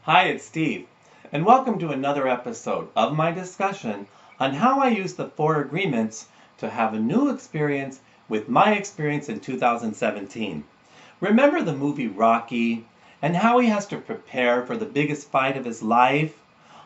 Hi, it's Steve, and welcome to another episode of my discussion on how I use the four agreements to have a new experience with my experience in 2017. Remember the movie Rocky and how he has to prepare for the biggest fight of his life?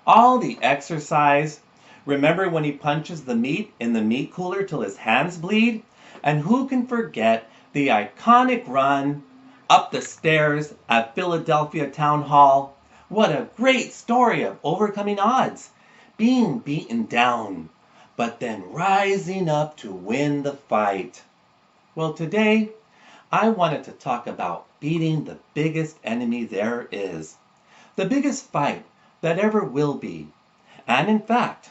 All the exercise. Remember when he punches the meat in the meat cooler till his hands bleed? And who can forget the iconic run up the stairs at Philadelphia Town Hall? What a great story of overcoming odds, being beaten down, but then rising up to win the fight. Well, today I wanted to talk about beating the biggest enemy there is, the biggest fight that ever will be, and in fact,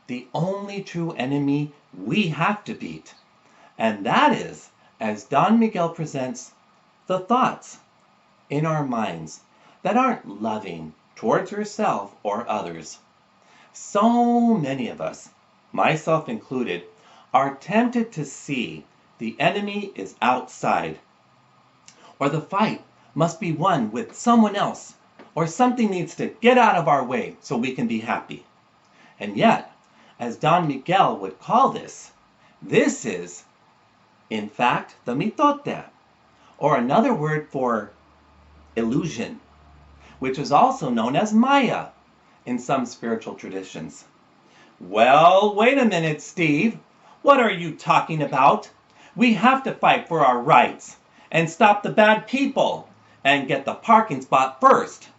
the only true enemy we have to beat. And that is, as Don Miguel presents, the thoughts in our minds that aren't loving towards yourself or others. So many of us, myself included, are tempted to see the enemy is outside, or the fight must be won with someone else, or something needs to get out of our way so we can be happy. And yet, as Don Miguel would call this is, in fact, the mitote, or another word for illusion, which is also known as Maya in some spiritual traditions. Well, wait a minute, Steve. What are you talking about? We have to fight for our rights and stop the bad people and get the parking spot first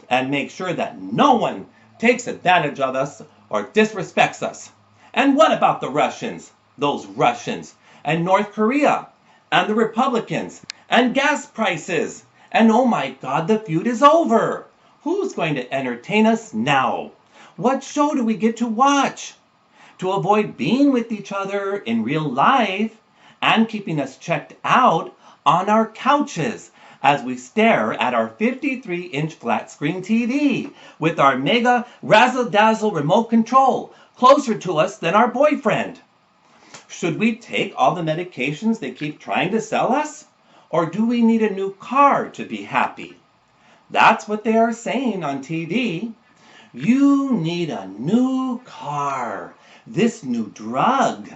and make sure that no one takes advantage of us or disrespects us. And what about the Russians? Those Russians and North Korea and the Republicans and gas prices. And oh my God, the feud is over. Who's going to entertain us now? What show do we get to watch? To avoid being with each other in real life and keeping us checked out on our couches as we stare at our 53-inch flat screen TV with our mega razzle-dazzle remote control closer to us than our boyfriend. Should we take all the medications they keep trying to sell us? Or do we need a new car to be happy? That's what they are saying on TV. You need a new car, this new drug.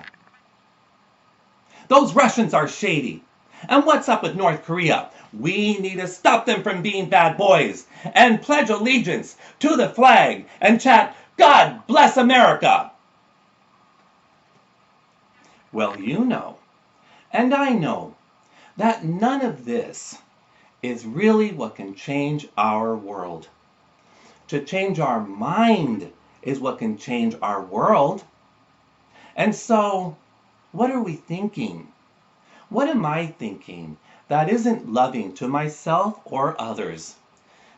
Those Russians are shady. And what's up with North Korea? We need to stop them from being bad boys and pledge allegiance to the flag and chant, "God bless America." Well, you know, and I know, that none of this is really what can change our world. To change our mind is what can change our world. And so, what are we thinking? What am I thinking that isn't loving to myself or others?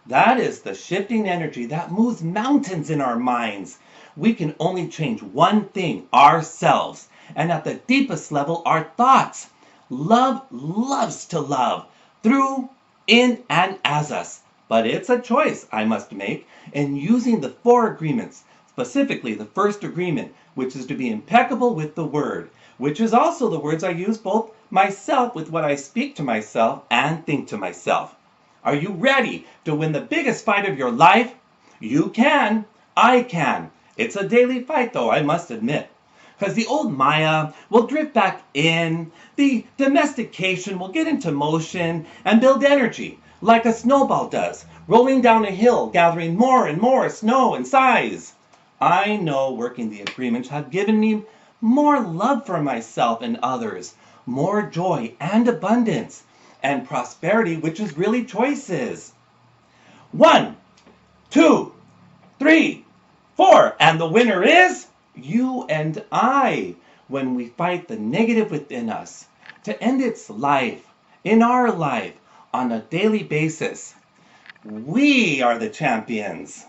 That is the shifting energy that moves mountains in our minds. We can only change one thing, ourselves. And at the deepest level, our thoughts. Love loves to love through, in, and as us. But it's a choice I must make in using the four agreements, specifically the first agreement, which is to be impeccable with the word, which is also the words I use both myself with what I speak to myself and think to myself. Are you ready to win the biggest fight of your life? You can. I can. It's a daily fight, though, I must admit. Because the old Maya will drift back in, the domestication will get into motion and build energy, like a snowball does, rolling down a hill, gathering more and more snow and size. I know working the agreements have given me more love for myself and others, more joy and abundance, and prosperity, which is really choices. 1, 2, 3, 4, and the winner is you and I, when we fight the negative within us to end its life, in our life, on a daily basis. We are the champions.